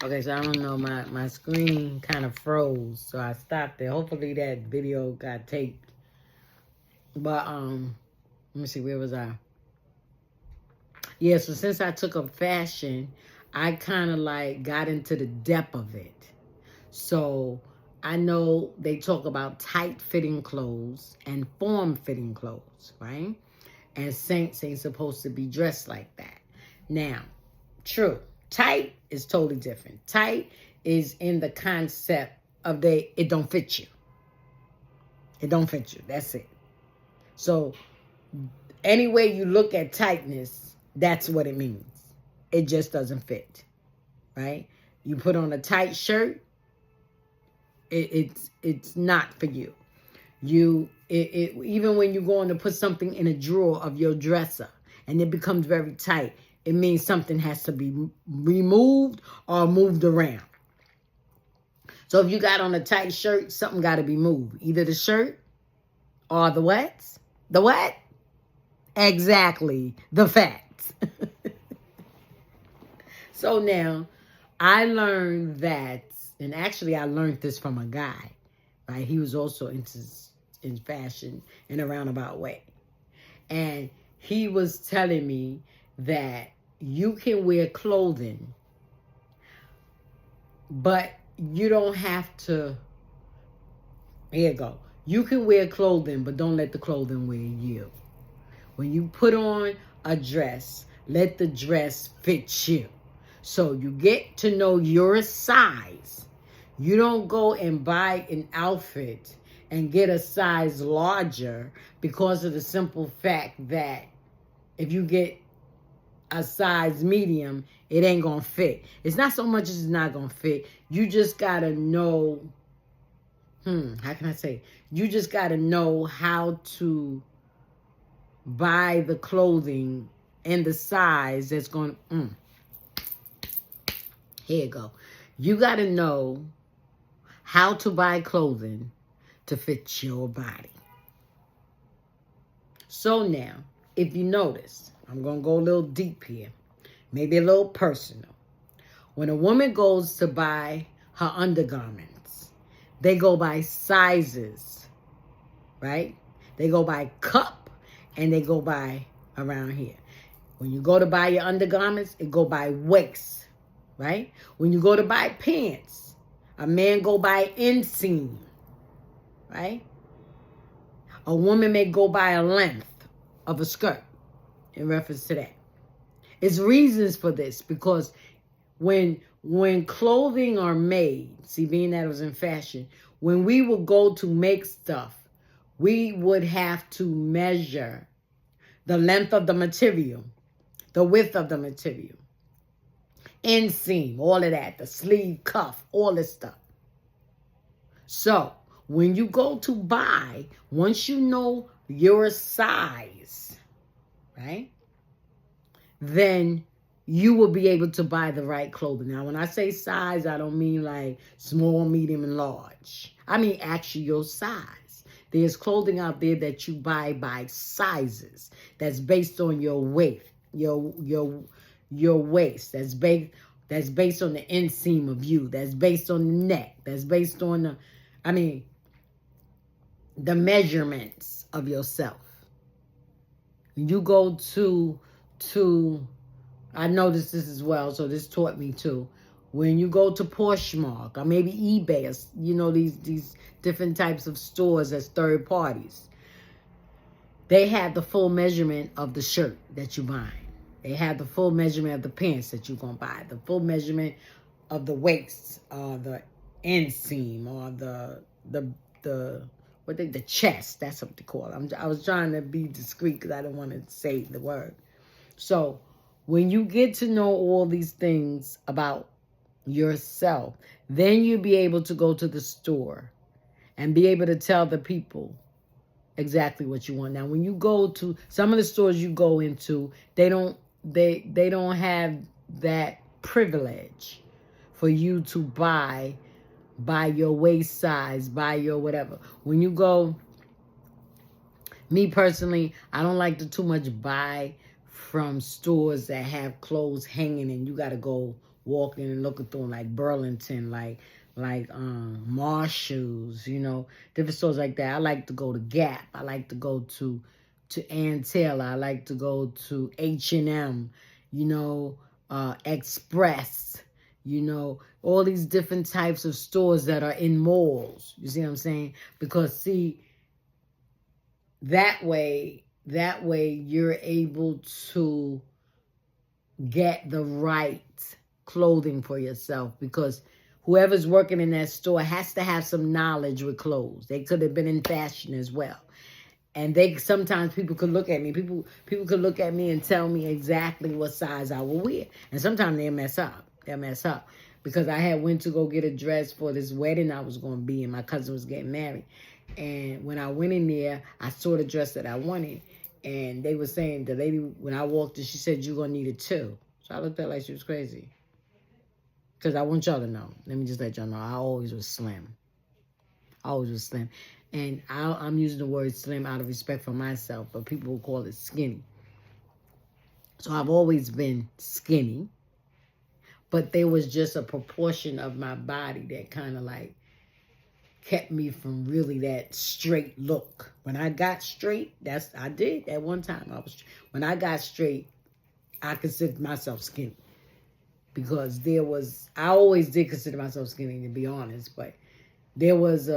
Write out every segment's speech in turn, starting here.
Okay, so I don't know, my screen kind of froze, so I stopped there. Hopefully that video got taped. But let me see, where was I? Yeah, so since I took up fashion, I kind of like got into the depth of it. So I know they talk about tight fitting clothes and form fitting clothes, right? And saints ain't supposed to be dressed like that. Now, true. Tight is totally different. Tight is in the concept of it don't fit you. It don't fit you. That's it. So any way you look at tightness, that's what it means. It just doesn't fit, right? You put on a tight shirt, it's not for you. Even when you're going to put something in a drawer of your dresser and it becomes very tight, it means something has to be removed or moved around. So if you got on a tight shirt, something got to be moved. Either the shirt or the what? The what? Exactly. The fats. So now I learned that, and actually I learned this from a guy, right? He was also in fashion in a roundabout way. And he was telling me that you can wear clothing, but you don't have to. Here you go. You can wear clothing, but don't let the clothing wear you. When you put on a dress, let the dress fit you. So you get to know your size. You don't go and buy an outfit and get a size larger because of the simple fact that if you get a size medium, it ain't gonna fit. It's not so much as it's not gonna fit. You just gotta know, how can I say? You just gotta know how to buy the clothing and the size that's going here you go. You got to know how to buy clothing to fit your body. So now, if you notice, I'm going to go a little deep here, maybe a little personal. When a woman goes to buy her undergarments, they go by sizes, right? They go by cup and they go by around here. When you go to buy your undergarments, it go by waist, right? When you go to buy pants, a man go by inseam, right? A woman may go by a length of a skirt in reference to that. It's reasons for this because when clothing are made, see, being that it was in fashion, when we would go to make stuff, we would have to measure the length of the material, the width of the material, inseam, all of that, the sleeve, cuff, all this stuff. So when you go to buy, once you know your size, right, then you will be able to buy the right clothing. Now, when I say size, I don't mean like small, medium, and large. I mean actually your size. There's clothing out there that you buy by sizes. That's based on your weight, your waist. That's based on the inseam of you. That's based on the neck. That's based on the measurements of yourself. You go to I noticed this as well, so this taught me too. When you go to Poshmark or maybe eBay, or, these different types of stores as third parties, they have the full measurement of the shirt that you're buying. They have the full measurement of the pants that you're going to buy, the full measurement of the waist, or the inseam, or the chest. That's what they call it. I was trying to be discreet because I didn't want to say the word. So when you get to know all these things about yourself, then you'll be able to go to the store and be able to tell the people exactly what you want. Now, when you go to some of the stores you go into, they don't have that privilege for you to buy your waist size, buy your whatever. When you go, me personally, I don't like to too much buy from stores that have clothes hanging and you got to go walking and looking through them, like Burlington, like Marshalls, different stores like that. I like to go to Gap. I like to go to Ann Taylor. I like to go to H&M, Express, all these different types of stores that are in malls. You see what I'm saying? Because see, that way you're able to get the right clothing for yourself, because whoever's working in that store has to have some knowledge with clothes. They could have been in fashion as well. And sometimes people could look at me. People could look at me and tell me exactly what size I will wear. And sometimes they'll mess up. Because I had went to go get a dress for this wedding I was going to be in. My cousin was getting married. And when I went in there, I saw the dress that I wanted. And they were saying, the lady, when I walked in, she said, you're going to need a 2. So I looked at her like she was crazy. Because I want y'all to know. Let me just let y'all know. I always was slim. And I'm using the word slim out of respect for myself, but people will call it skinny. So I've always been skinny, but there was just a proportion of my body that kind of like kept me from really that straight look. When I got straight, I did at one time. When I got straight, I considered myself skinny. Because I always did consider myself skinny, to be honest, but there was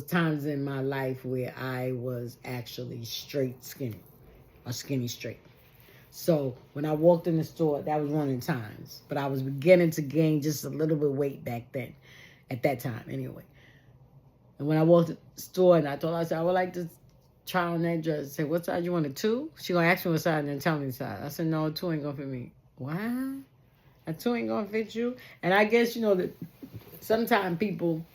times in my life where I was actually straight skinny, or skinny straight. So when I walked in the store, that was one of the times, but I was beginning to gain just a little bit of weight back then, at that time anyway. And when I walked in the store and I told her, I said, I would like to try on that dress. I said, what size you want, a 2? She gonna ask me what size and then tell me the size. I said, no, a 2 ain't gonna fit me. What? A 2 ain't gonna fit you? And I guess, that sometimes people,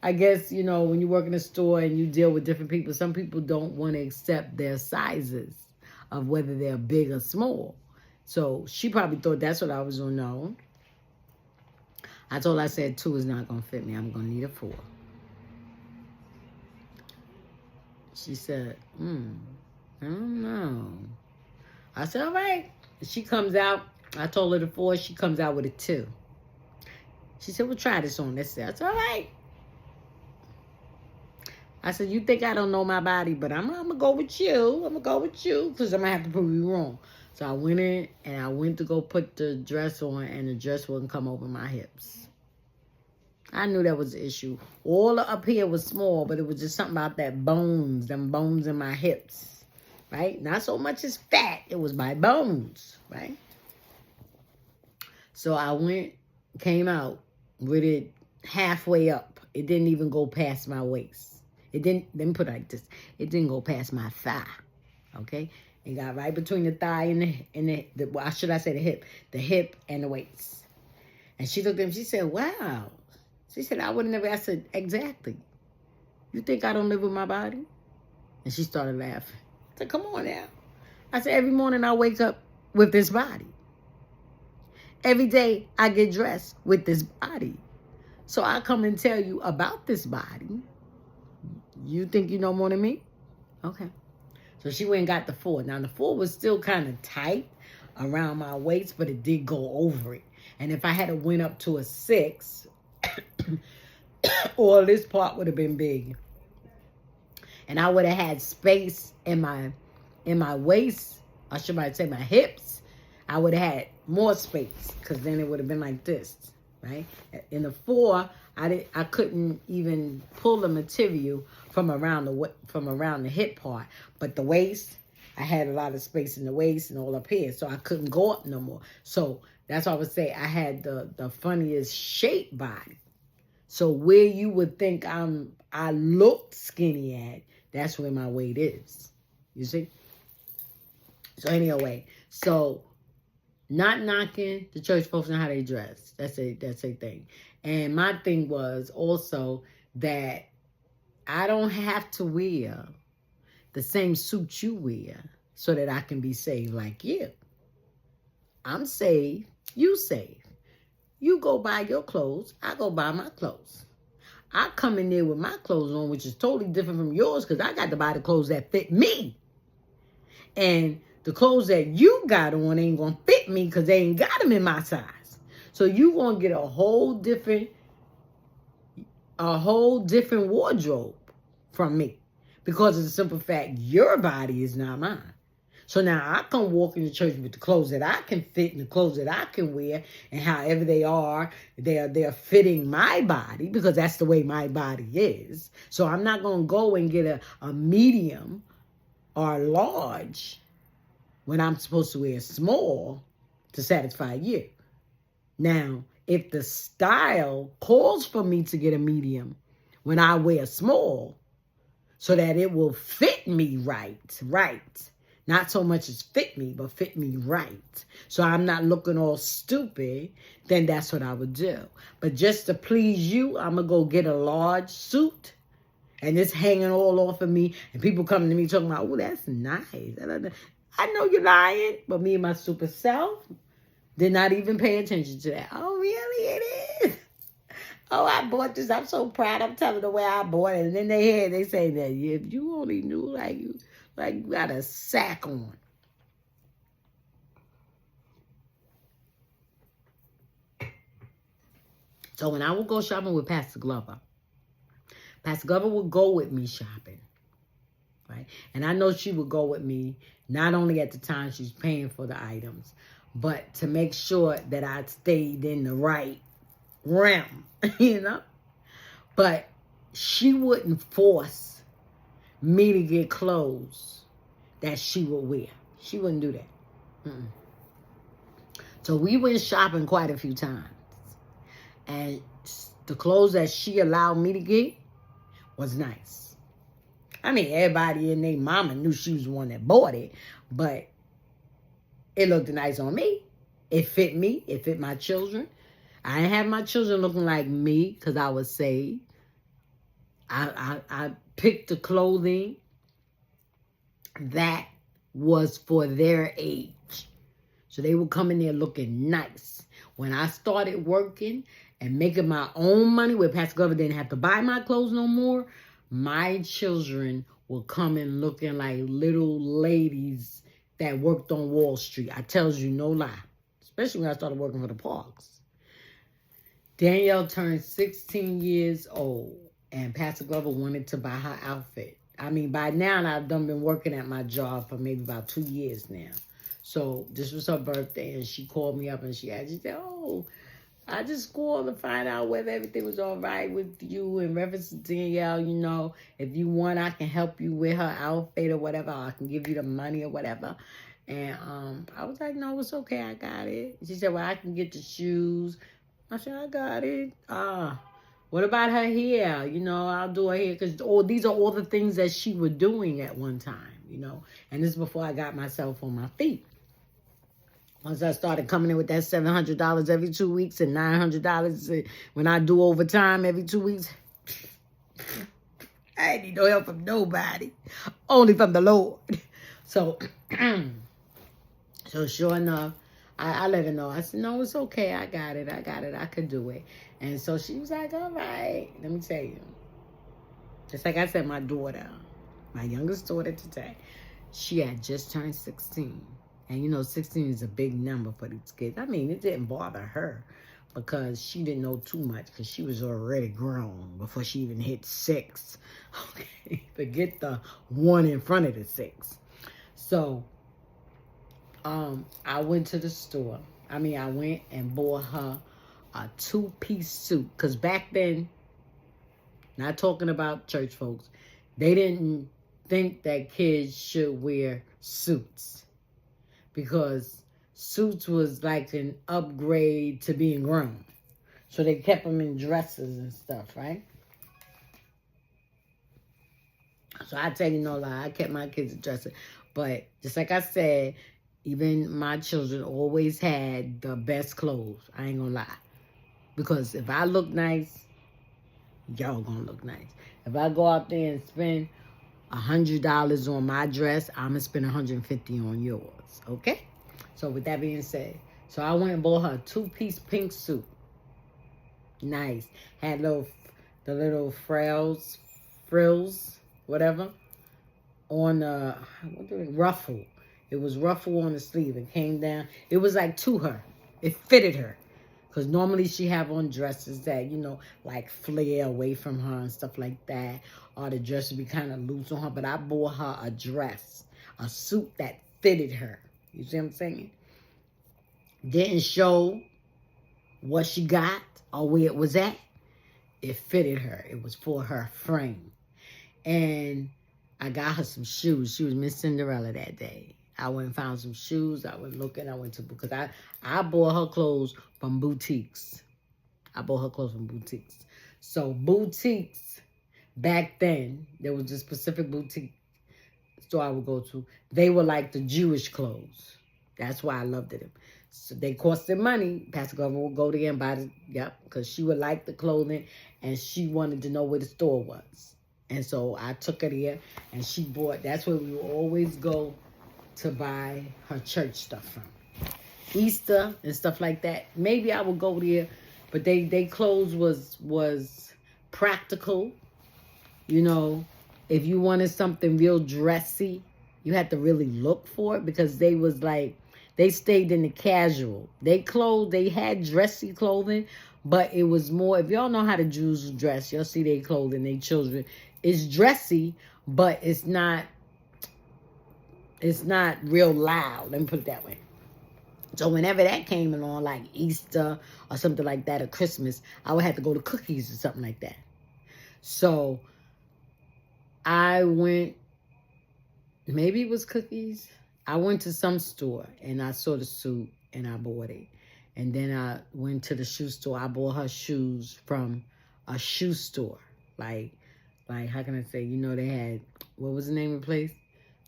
when you work in a store and you deal with different people, some people don't want to accept their sizes of whether they're big or small. So she probably thought that's what I was gonna know. I told her, I said, 2 is not gonna fit me. I'm gonna need a 4. She said, I don't know. I said, all right. She comes out. I told her the 4. She comes out with a 2. She said, well, try this on. That's it. I said, all right. I said, you think I don't know my body, but I'm going to go with you. I'm going to go with you because I'm going to have to prove you wrong. So I went in and I went to go put the dress on, and the dress wouldn't come over my hips. I knew that was the issue. All up here was small, but it was just something about them bones in my hips, right? Not so much as fat. It was my bones, right? So I came out with it halfway up. It didn't even go past my waist. Let me put it like this. It didn't go past my thigh, okay? It got right between the thigh and the hip and the waist. And she looked at me, she said, wow. She said, I would never. I said, exactly. You think I don't live with my body? And she started laughing. I said, come on now. I said, every morning I wake up with this body. Every day I get dressed with this body. So I come and tell you about this body. You think you know more than me? Okay. So she went and got the 4. Now the 4 was still kind of tight around my waist, but it did go over it. And if I had went up to a 6, or this part would have been big, and I would have had space in my waist, or should I say my hips, I would have had more space, because then it would have been like this, right? In the 4, I couldn't even pull the material from around the hip part, but the waist, I had a lot of space in the waist and all up here, so I couldn't go up no more. So that's why I would say I had the funniest shaped body. So where you would think I looked skinny at, that's where my weight is. You see? So anyway, not knocking the church folks on how they dress. That's a thing. And my thing was also that I don't have to wear the same suit you wear so that I can be saved like you. I'm saved, you saved. You go buy your clothes, I go buy my clothes. I come in there with my clothes on, which is totally different from yours, because I got to buy the clothes that fit me. And the clothes that you got on ain't going to fit me because they ain't got them in my size. So you gonna get a whole different wardrobe from me, because of the simple fact your body is not mine. So now I can walk into church with the clothes that I can fit and the clothes that I can wear, and however they are, they're fitting my body, because that's the way my body is. So I'm not gonna go and get a medium or a large when I'm supposed to wear small to satisfy you. Now, if the style calls for me to get a medium when I wear small, so that it will fit me right. Not so much as fit me, but fit me right. So I'm not looking all stupid, then that's what I would do. But just to please you, I'm going to go get a large suit, and it's hanging all off of me, and people coming to me talking about, oh, that's nice. I know you're lying, but me and my super self did not even pay attention to that. Oh, really? It is? Oh, I bought this. I'm so proud. I'm telling the way I bought it. And then they say that if you only knew, like you got a sack on. So when I would go shopping with Pastor Glover would go with me shopping, right? And I know she would go with me not only at the time she's paying for the items, but to make sure that I stayed in the right realm, you know? But she wouldn't force me to get clothes that she would wear. She wouldn't do that. Mm-mm. So we went shopping quite a few times. And the clothes that she allowed me to get was nice. I mean, everybody and their mama knew she was the one that bought it, but it looked nice on me. It fit me. It fit my children. I didn't have my children looking like me because I was saved. I picked the clothing that was for their age. So they would come in there looking nice. When I started working and making my own money, where Pastor Glover didn't have to buy my clothes no more, my children would come in looking like little ladies that worked on Wall Street. I tells you no lie. Especially when I started working for the parks. Danielle turned 16 years old, and Pastor Glover wanted to buy her outfit. I mean, by now, I've been working at my job for maybe about 2 years now. So this was her birthday, and she called me up, and she said, oh, I just called to find out whether everything was all right with you in reference to Danielle. You know, if you want, I can help you with her outfit or whatever. Or I can give you the money or whatever. And I was like, no, it's okay. I got it. She said, well, I can get the shoes. I said, I got it. What about her hair? You know, I'll do her hair. Because these are all the things that she was doing at one time, you know. And this is before I got myself on my feet. Once I started coming in with that $700 every 2 weeks and $900 when I do overtime every 2 weeks, I ain't need no help from nobody. Only from the Lord. So, so sure enough, I let her know. I said, no, it's okay. I got it. I could do it. And so she was like, all right. Let me tell you. Just like I said, my daughter, my youngest daughter today, she had just turned 16. And, you know, 16 is a big number for these kids. I mean, it didn't bother her because she didn't know too much because she was already grown before she even hit 6. Okay, forget the 1 in front of the 6. So, I went to the store. I went and bought her a 2-piece suit. Because back then, not talking about church folks, they didn't think that kids should wear suits. Because suits was like an upgrade to being grown. So they kept them in dresses and stuff, right? So I tell you no lie, I kept my kids in dresses. But just like I said, even my children always had the best clothes. I ain't gonna lie. Because if I look nice, y'all gonna look nice. If I go out there and spend $100 on my dress, I'm gonna spend $150 on yours. Okay? So with that being said, so I went and bought her a 2-piece pink suit. Nice. Had the little frills, whatever, on the ruffle. It was ruffle on the sleeve. It came down. It was like to her. It fitted her. Because normally she have on dresses that, like flare away from her and stuff like that. Or the dress would be kind of loose on her. But I bought her a dress, a suit that fitted her. You see what I'm saying? Didn't show what she got or where it was at. It fitted her. It was for her frame. And I got her some shoes. She was Miss Cinderella that day. I went and found some shoes. I went looking. I went to, because I bought her clothes from boutiques. So boutiques, back then, there was a specific boutique store I would go to. They were like the Jewish clothes. That's why I loved them. So they cost them money. Pastor Governor would go there and buy because she would like the clothing and she wanted to know where the store was. And so I took her there and she bought, that's where we would always go to buy her church stuff from. Easter and stuff like that. Maybe I would go there, but they clothes was practical. If you wanted something real dressy, you had to really look for it because they was like, they stayed in the casual. They had dressy clothing, but it was more, if y'all know how the Jews dress, y'all see their clothing, their children. It's dressy, but it's not real loud. Let me put it that way. So whenever that came along, like Easter or something like that, or Christmas, I would have to go to Cookies or something like that. So I went, maybe it was Cookies. I went to some store and I saw the suit and I bought it. And then I went to the shoe store. I bought her shoes from a shoe store. Like how can I say, they had, what was the name of the place?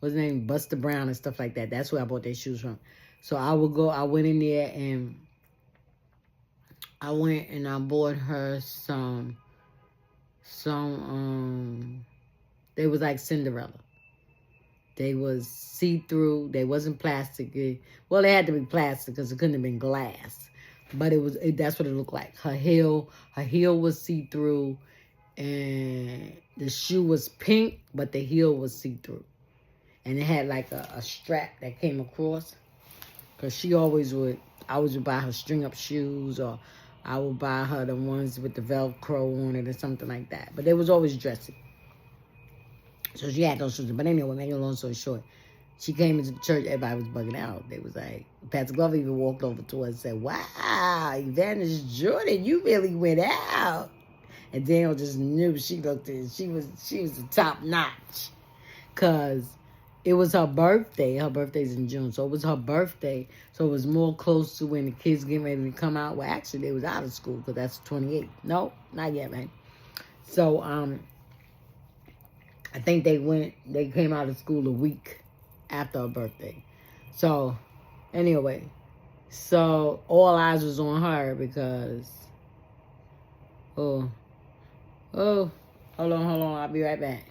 What's the name? Buster Brown and stuff like that. That's where I bought their shoes from. So I went in there and I bought her some, they was like Cinderella. They was see-through. They wasn't plastic. Well, they had to be plastic because it couldn't have been glass. But that's what it looked like. Her heel was see-through. And the shoe was pink, but the heel was see-through. And it had like a strap that came across. Because I always would buy her string-up shoes, or I would buy her the ones with the Velcro on it or something like that. But they was always dressy. So she had those shoes. But anyway, making a long story short, she came into the church, everybody was bugging out. They was like, Pastor Glover even walked over to her and said, "Wow, Evangelist Jordan, you really went out." And Daniel just knew. She looked at it. She was the top notch. Because it was her birthday. Her birthday's in June. So it was her birthday. So it was more close to when the kids getting ready to come out. Well, actually, they was out of school because that's 28. No, not yet, man. So, I think they came out of school a week after her birthday. So, anyway. So, all eyes was on her because, hold on, I'll be right back.